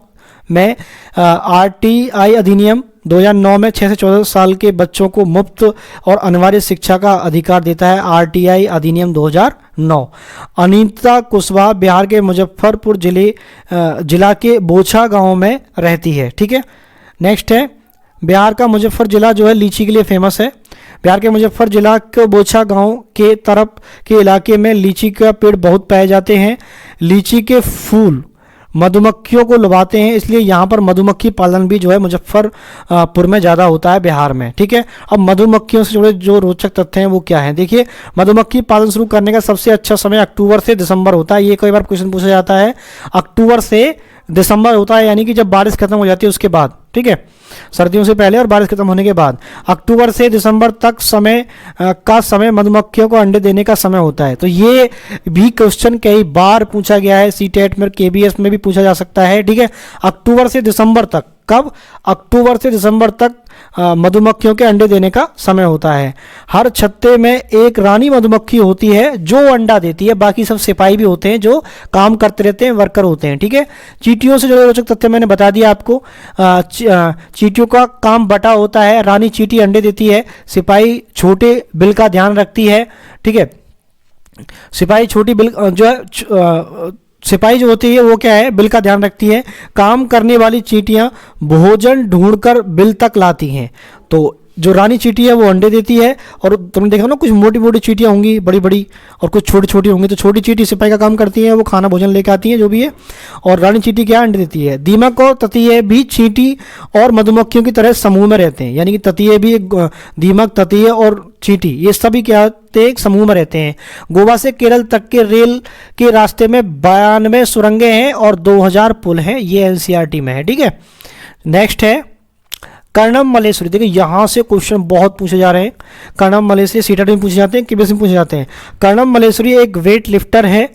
में, आरटीआई अधिनियम 2009 में 6 से 14 साल के बच्चों को मुफ्त और अनिवार्य शिक्षा का अधिकार देता है। आरटीआई अधिनियम 2009। अनीता कुशवाहा बिहार के मुजफ्फरपुर जिला के बोछा गांव में रहती है, ठीक है। नेक्स्ट है, बिहार का मुजफ्फर जिला जो है लीची के लिए फेमस है। बिहार के मुजफ्फर जिला के बोछा गांव के तरफ के इलाके में लीची का पेड़ बहुत पाए जाते हैं। लीची के फूल मधुमक्खियों को लुभाते हैं, इसलिए यहाँ पर मधुमक्खी पालन भी जो है मुजफ्फरपुर में ज़्यादा होता है, बिहार में, ठीक है। अब मधुमक्खियों से जुड़े जो रोचक तथ्य हैं वो क्या है, देखिए। मधुमक्खी पालन शुरू करने का सबसे अच्छा समय अक्टूबर से दिसंबर होता है। ये कई बार क्वेश्चन पूछा जाता है। अक्टूबर से दिसंबर होता है, यानी कि जब बारिश खत्म हो जाती है उसके बाद, ठीक है, सर्दियों से पहले और बारिश खत्म होने के बाद। अक्टूबर से दिसंबर तक समय मधुमक्खियों को अंडे देने का समय होता है। तो ये भी क्वेश्चन कई बार पूछा गया है, सीटेट में, केबीएस में भी पूछा जा सकता है, ठीक है। अक्टूबर से दिसंबर तक, कब, अक्टूबर से दिसंबर तक मधुमक्खियों के अंडे देने का समय होता है। हर छत्ते में एक रानी मधुमक्खी होती है जो अंडा देती है, बाकी सब सिपाही भी होते हैं जो काम करते रहते हैं, वर्कर होते हैं, ठीक है। चींटियों से जुड़े रोचक तथ्य मैंने बता दिया आपको। चींटियों का काम बटा होता है। रानी चींटी अंडे देती है, सिपाही छोटे बिल का ध्यान रखती है, ठीक है। सिपाही छोटी बिल जो है, सिपाही जो होती है वो क्या है, बिल का ध्यान रखती है। काम करने वाली चींटियां भोजन ढूंढकर बिल तक लाती हैं। तो जो रानी चींटी है वो अंडे देती है, और तुमने देखा ना, कुछ मोटी मोटी चींटियां होंगी बड़ी बड़ी और कुछ छोटी छोटी होंगी। तो छोटी चींटी सिपाही का काम करती है, वो खाना भोजन लेके आती है जो भी है, और रानी चींटी क्या अंडे देती है। दीमक और ततैये भी चींटी और मधुमक्खियों की तरह समूह में रहते हैं, यानी कि ततैये भी, दीमक, ततैये और चींटी, ये सभी क्या एक समूह में रहते हैं। गोवा से केरल तक के रेल के रास्ते में 92 सुरंगें हैं और 2000 पुल हैं, ये एनसीईआरटी में है, ठीक है। नेक्स्ट है कर्णम मलेश्वरी। देखिए यहाँ से क्वेश्चन बहुत पूछे जा रहे हैं। कर्णम मलेश्वरी सीटेट में पूछे जाते हैं, केबीएस में पूछे जाते हैं। कर्णम मलेश्वरी एक वेट लिफ्टर है।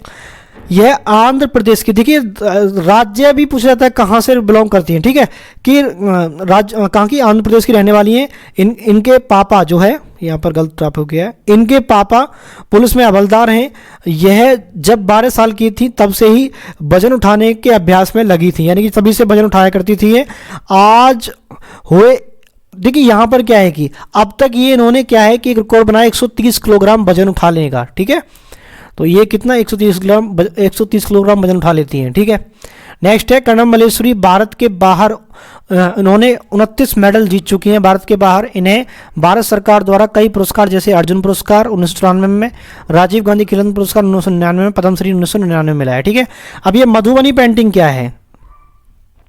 यह आंध्र प्रदेश की, देखिए राज्य भी पूछा जाता है कहाँ से बिलोंग करती हैं, ठीक है, कि राज्य कहाँ की, आंध्र प्रदेश की रहने वाली हैं। इनके पापा जो है, यहाँ पर गलत प्राप्त हो गया है, इनके पापा पुलिस में हवलदार हैं। यह जब 12 साल की थी तब से ही वजन उठाने के अभ्यास में लगी थी, यानी कि तभी से वजन उठाया करती थी ये। आज हुए, देखिए यहाँ पर क्या है कि अब तक ये इन्होंने क्या है कि एक रिकॉर्ड बनाया 130 किलोग्राम वजन उठा लेने का, ठीक है। तो ये कितना 130 किलोग्राम वजन उठा लेती हैं, ठीक है। नेक्स्ट है कर्णम मल्लेश्वरी भारत के बाहर, इन्होंने 29 मेडल जीत चुकी हैं भारत के बाहर। इन्हें भारत सरकार द्वारा कई पुरस्कार जैसे अर्जुन पुरस्कार 1994 में, राजीव गांधी खेल रत्न पुरस्कार 1999 में, पद्मश्री 1999 में मिला है। ठीक है, अब ये मधुबनी पेंटिंग क्या है,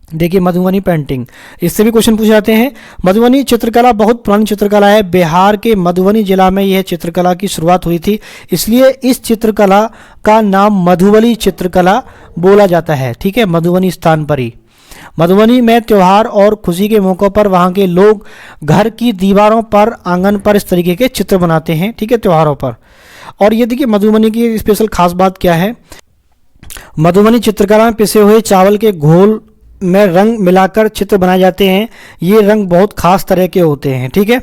देखिए मधुबनी पेंटिंग, इससे भी क्वेश्चन पूछे जाते हैं। मधुबनी चित्रकला बहुत पुरानी चित्रकला है, बिहार के मधुबनी जिला में यह चित्रकला की शुरुआत हुई थी, इसलिए इस चित्रकला का नाम मधुबनी चित्रकला बोला जाता है। ठीक है, मधुबनी स्थान पर ही। मधुबनी में त्यौहार और खुशी के मौक़ों पर वहाँ के लोग घर की दीवारों पर, आंगन पर इस तरीके के चित्र बनाते हैं। ठीक है, त्योहारों पर। और ये देखिए मधुबनी की स्पेशल खास बात क्या है, मधुबनी चित्रकला में पिसे हुए चावल के घोल में रंग मिलाकर चित्र बनाए जाते हैं। ये रंग बहुत खास तरह के होते हैं। ठीक है,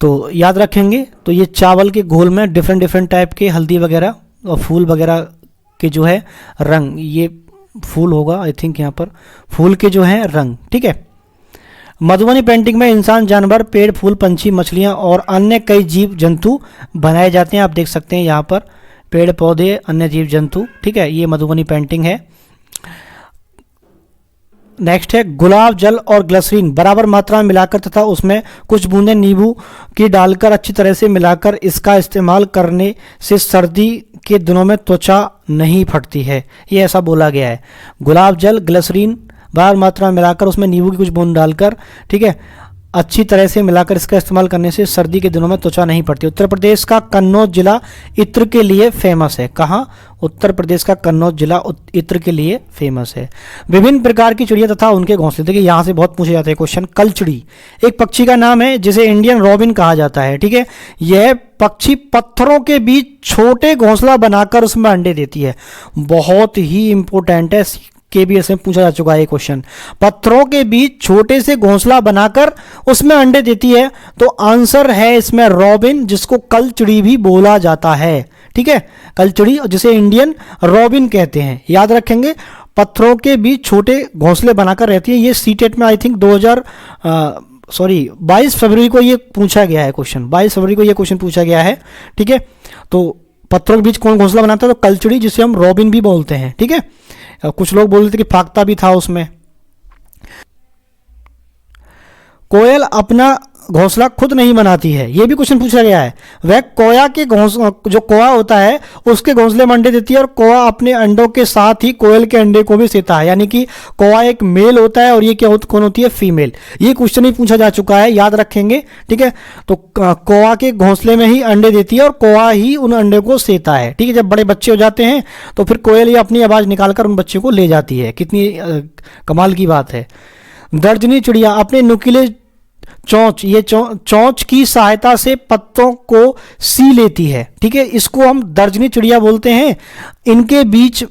तो याद रखेंगे। तो ये चावल के घोल में डिफरेंट टाइप के हल्दी वगैरह और फूल वगैरह के जो है रंग, ये फूल होगा आई थिंक, यहाँ पर फूल के जो है रंग। ठीक है, मधुबनी पेंटिंग में इंसान, जानवर, पेड़, फूल, पंछी, मछलियाँ और अन्य कई जीव जंतु बनाए जाते हैं। आप देख सकते हैं यहाँ पर पेड़ पौधे, अन्य जीव जंतु। ठीक है, ये मधुबनी पेंटिंग है। नेक्स्ट है गुलाब जल और ग्लिसरीन बराबर मात्रा में मिलाकर तथा उसमें कुछ बूंदें नींबू की डालकर अच्छी तरह से मिलाकर इसका इस्तेमाल करने से सर्दी के दिनों में त्वचा नहीं फटती है, ये ऐसा बोला गया है। गुलाब जल, ग्लिसरीन बराबर मात्रा में मिलाकर उसमें नींबू की कुछ बूंद डालकर, ठीक है, अच्छी तरह से मिलाकर इसका इस्तेमाल करने से सर्दी के दिनों में त्वचा नहीं पड़ती। उत्तर प्रदेश का कन्नौज जिला इत्र के लिए फेमस है। कहाँ? उत्तर प्रदेश का कन्नौज जिला इत्र के लिए फेमस है। विभिन्न प्रकार की चिड़िया तथा उनके घोंसले, देखिए यहाँ से बहुत पूछे जाते हैं क्वेश्चन। कलचड़ी एक पक्षी का नाम है जिसे इंडियन रॉबिन कहा जाता है। ठीक है, यह पक्षी पत्थरों के बीच छोटे घोंसला बनाकर उसमें अंडे देती है। बहुत ही इंपॉर्टेंट है, केबीएस में पूछा जा चुका है ये क्वेश्चन। पत्थरों के बीच छोटे से घोंसला बनाकर उसमें अंडे देती है, तो आंसर है इसमें रॉबिन, जिसको कलचिड़ी भी बोला जाता है। ठीक है, कलचिड़ी, जिसे इंडियन रॉबिन कहते हैं, याद रखेंगे। पत्थरों के बीच छोटे घोंसले बनाकर रहती है। ये सीटेट में आई थिंक 22 फरवरी को ये पूछा गया है क्वेश्चन। 22 फरवरी को ये क्वेश्चन पूछा गया है। ठीक है, तो पत्थरों के बीच कौन घोंसला बनाता है? तो कलचिड़ी, जिसे हम रॉबिन भी बोलते हैं। ठीक है, कुछ लोग बोलते थे कि फाख्ता भी था उसमें। कोयल अपना घोंसला खुद नहीं बनाती है, यह भी क्वेश्चन पूछा गया है। वह कोया के जो कोया होता है उसके घोंसले में अंडे देती है, और कोया अपने अंडों के साथ ही कोयल के अंडे को भी सेता है। यानी कि कोया एक मेल होता है और ये कौन होती है? फीमेल। ये क्वेश्चन ही पूछा जा चुका है, याद रखेंगे। ठीक है, तो कोया के घोंसले में ही अंडे देती है और कोया ही उन अंडे को सेता है। ठीक है, जब बड़े बच्चे हो जाते हैं तो फिर कोयल ये अपनी आवाज़ निकालकर उन बच्चों को ले जाती है। कितनी कमाल की बात है। दर्जनी चिड़िया अपने नुकीले चोंच, ये चोंच की सहायता से पत्तों को सी लेती है। ठीक है, इसको हम दर्जनी चिड़िया बोलते हैं। इनके बीच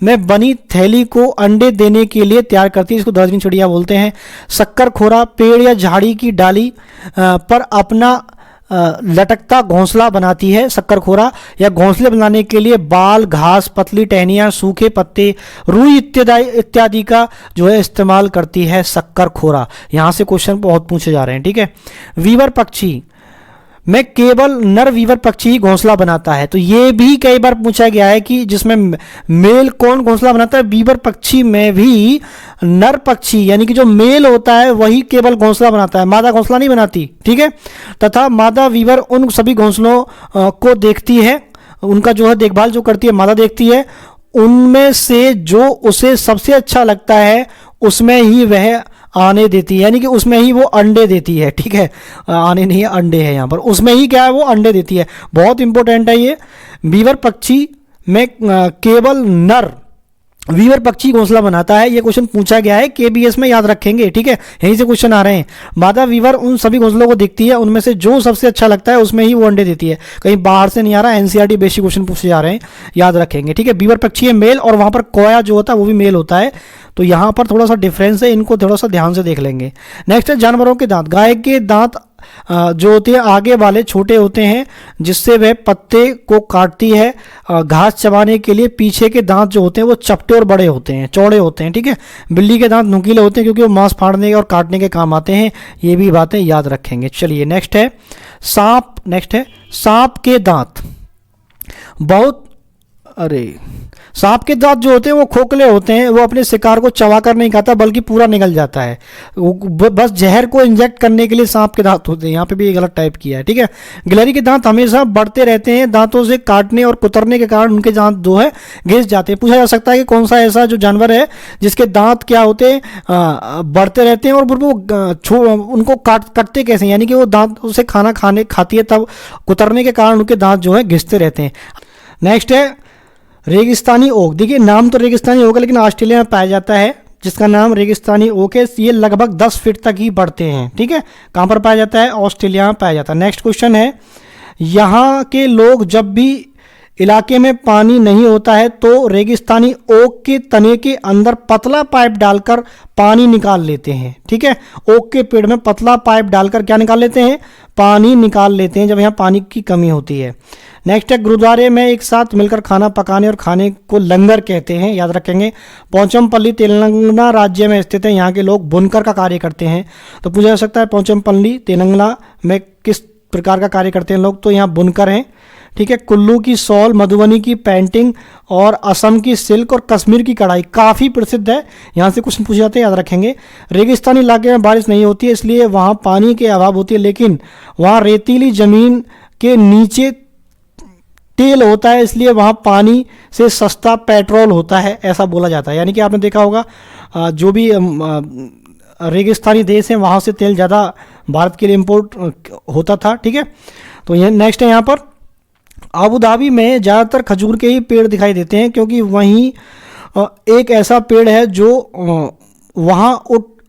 में बनी थैली को अंडे देने के लिए तैयार करती है, इसको दर्जनी चिड़िया बोलते हैं। शक्करखोरा पेड़ या झाड़ी की डाली पर अपना लटकता घोंसला बनाती है। शक्करखोरा या घोंसले बनाने के लिए बाल, घास, पतली टहनियाँ, सूखे पत्ते, रुई इत्यादि का जो है इस्तेमाल करती है शक्करखोरा। यहाँ से क्वेश्चन बहुत पूछे जा रहे हैं। ठीक है, वीवर पक्षी में केवल नर वीवर पक्षी ही घोंसला बनाता है, तो ये भी कई बार पूछा गया है कि जिसमें मेल कौन घोंसला बनाता है? वीवर पक्षी में भी नर पक्षी यानी कि जो मेल होता है वही केवल घोंसला बनाता है, मादा घोंसला नहीं बनाती। ठीक है, तथा मादा वीवर उन सभी घोंसलों को देखती है, उनका जो है देखभाल जो करती है मादा देखती है। उनमें से जो उसे सबसे अच्छा लगता है उसमें ही वह आने देती है, यानी कि उसमें ही वो अंडे देती है। ठीक है, आने नहीं, अंडे है यहाँ पर, उसमें ही क्या है वो अंडे देती है। बहुत इंपॉर्टेंट है ये। वीवर पक्षी में केवल नर वीवर पक्षी घोंसला बनाता है, ये क्वेश्चन पूछा गया है केबीएस में, याद रखेंगे। ठीक है, यहीं से क्वेश्चन आ रहे हैं। मादा वीवर उन सभी घोंसलों को देखती है, उनमें से जो सबसे अच्छा लगता है उसमें ही वो अंडे देती है। कहीं बाहर से नहीं आ रहा, एनसीईआरटी बेसिक क्वेश्चन पूछे जा रहे हैं, याद रखेंगे। ठीक है, वीवर पक्षी है मेल, और वहाँ पर कोया जो होता है वो भी मेल होता है, तो यहाँ पर थोड़ा सा डिफरेंस है, इनको थोड़ा सा ध्यान से देख लेंगे। नेक्स्ट है जानवरों के दांत। गाय के दांत जो होते हैं आगे वाले छोटे होते हैं, जिससे वह पत्ते को काटती है। घास चबाने के लिए पीछे के दांत जो होते हैं वो चपटे और बड़े होते हैं, चौड़े होते हैं। ठीक है, बिल्ली के दांत नुकीले होते हैं क्योंकि वो मांस फाड़ने और काटने के काम आते हैं। ये भी बातें याद रखेंगे। चलिए नेक्स्ट है सांप। नेक्स्ट है सांप के दांत सांप के दांत जो होते हैं वो खोखले होते हैं, वो अपने शिकार को चबा कर नहीं खाता बल्कि पूरा निगल जाता है। बस जहर को इंजेक्ट करने के लिए सांप के दांत होते हैं। यहाँ पे भी गलत टाइप किया है, ठीक है। गिलहरी के दांत हमेशा बढ़ते रहते हैं, दांतों से काटने और कुतरने के कारण उनके दांत जो है घिस जाते हैं। पूछा जा सकता है कि कौन सा ऐसा जो जानवर है जिसके दांत क्या होते हैं, बढ़ते रहते हैं और वो उनको काटते कैसे, यानी कि वो दांत उसे खाना खाती है तब कुतरने के कारण उनके दांत जो है घिसते रहते हैं। नेक्स्ट है रेगिस्तानी ओक। देखिए नाम तो रेगिस्तानी ओक है लेकिन ऑस्ट्रेलिया में पाया जाता है, जिसका नाम रेगिस्तानी ओक है। ये लगभग 10 फीट तक ही बढ़ते हैं, ठीक है। कहाँ पर पाया जाता है? ऑस्ट्रेलिया में पाया जाता है। नेक्स्ट क्वेश्चन है, यहाँ के लोग जब भी इलाके में पानी नहीं होता है तो रेगिस्तानी ओक के तने के अंदर पतला पाइप डालकर पानी निकाल लेते हैं, ठीक है। ओक के पेड़ में पतला पाइप डालकर क्या निकाल लेते हैं? पानी निकाल लेते हैं जब यहाँ पानी की कमी होती है। नेक्स्ट है, गुरुद्वारे में एक साथ मिलकर खाना पकाने और खाने को लंगर कहते हैं, याद रखेंगे। पोचमपल्ली तेलंगाना राज्य में स्थित है, यहाँ के लोग बुनकर का कार्य करते हैं। तो पूछा जा सकता है पोचमपल्ली तेलंगाना में किस प्रकार का कार्य करते हैं लोग? तो यहाँ बुनकर हैं, ठीक है। कुल्लू की शॉल, मधुबनी की पेंटिंग और असम की सिल्क और कश्मीर की कढ़ाई काफ़ी प्रसिद्ध है। यहाँ से कुछ पूछे जाते हैं, याद रखेंगे। रेगिस्तानी इलाके में बारिश नहीं होती है इसलिए वहाँ पानी के अभाव होती है, लेकिन वहाँ रेतीली ज़मीन के नीचे तेल होता है इसलिए वहाँ पानी से सस्ता पेट्रोल होता है, ऐसा बोला जाता है। यानी कि आपने देखा होगा जो भी रेगिस्तानी देश हैं वहाँ से तेल ज़्यादा भारत के लिए इम्पोर्ट होता था, ठीक है। तो ये नेक्स्ट है, यहाँ पर अबू धाबी में ज़्यादातर खजूर के ही पेड़ दिखाई देते हैं क्योंकि वहीं एक ऐसा पेड़ है जो वहाँ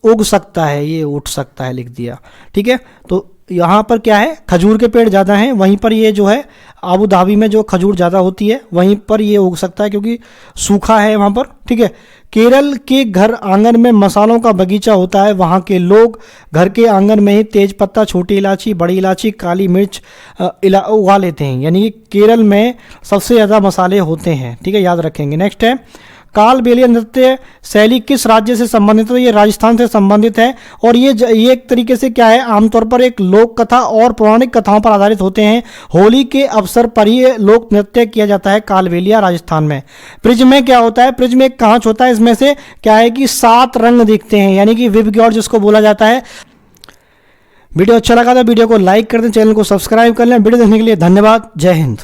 उग सकता है, ये उठ सकता है लिख दिया, ठीक है। तो यहाँ पर क्या है, खजूर के पेड़ ज़्यादा हैं, वहीं पर ये जो है अबू धाबी में जो खजूर ज़्यादा होती है वहीं पर ये उग सकता है क्योंकि सूखा है वहाँ पर, ठीक है। केरल के घर आंगन में मसालों का बगीचा होता है, वहाँ के लोग घर के आंगन में ही तेज पत्ता, छोटी इलायची, बड़ी इलायची, काली मिर्च उगा लेते हैं, यानी कि केरल में सबसे ज़्यादा मसाले होते हैं, ठीक है, याद रखेंगे। नेक्स्ट है, कालबेलिया नृत्य शैली किस राज्य से संबंधित है? तो ये राजस्थान से संबंधित है और ये एक तरीके से क्या है, आमतौर पर एक लोक कथा और पौराणिक कथाओं पर आधारित होते हैं। होली के अवसर पर ही लोक नृत्य किया जाता है कालबेलिया राजस्थान में। प्रिज में क्या होता है? प्रिज में एक कांच होता है, इसमें से क्या है कि 7 रंग दिखते हैं, यानी कि विबग्योर जिसको बोला जाता है। वीडियो अच्छा लगा तो वीडियो को लाइक कर दें, चैनल को सब्सक्राइब कर लें। वीडियो देखने के लिए धन्यवाद। जय हिंद।